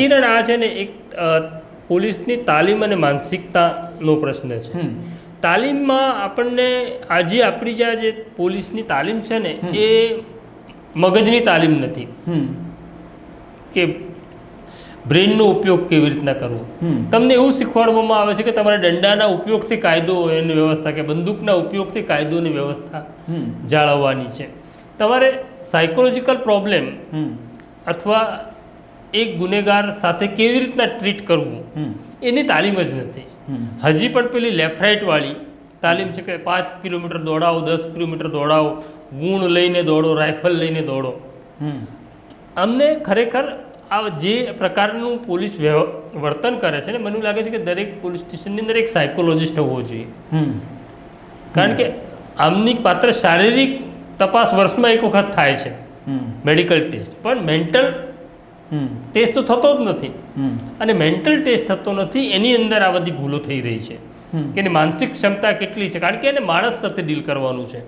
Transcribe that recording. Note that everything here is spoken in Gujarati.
કિરણ આ છે ને એક પોલીસની તાલીમ અને માનસિકતાનો પ્રશ્ન છે. તાલીમમાં આપણને આજે આપણી જે પોલીસની તાલીમ છે ને એ મગજની તાલીમ નથી કે બ્રેનનો ઉપયોગ કેવી રીતના કરવો. તમને એવું શીખવાડવામાં આવે છે કે તમારે દંડાના ઉપયોગથી કાયદો એની વ્યવસ્થા કે બંદૂકના ઉપયોગથી કાયદોની વ્યવસ્થા જાળવવાની છે. તમારે સાયકોલોજીકલ પ્રોબ્લેમ અથવા એક ગુનેગાર સાથે કેવી રીતના ટ્રીટ કરવું એની તાલીમ જ નથી. હજી પણ પેલી લેફ્ટ રાઇટ વાળી તાલીમ છે કે 5 કિલોમીટર દોડાવો, 10 કિલોમીટર દોડાવો, ગુણ લઈને દોડો, રાઇફલ લઈને દોડો. અમને ખરેખર આ જે પ્રકારનું પોલીસ વર્તન કરે છે ને મને લાગે છે કે દરેક પોલીસ સ્ટેશનની અંદર એક સાયકોલોજીસ્ટ હોવો જોઈએ. કારણ કે આમની માત્ર શારીરિક તપાસ વર્ષમાં એક વખત થાય છે, મેડિકલ ટેસ્ટ, પણ મેન્ટલ ટેસ્ટ તો થતો જ નથી. અને મેન્ટલ ટેસ્ટ થતો નથી એની અંદર આ બધી ભૂલો થઈ રહી છે કે એની માનસિક ક્ષમતા કેટલી છે, કારણ કે એને માણસ સાથે ડીલ કરવાનું છે.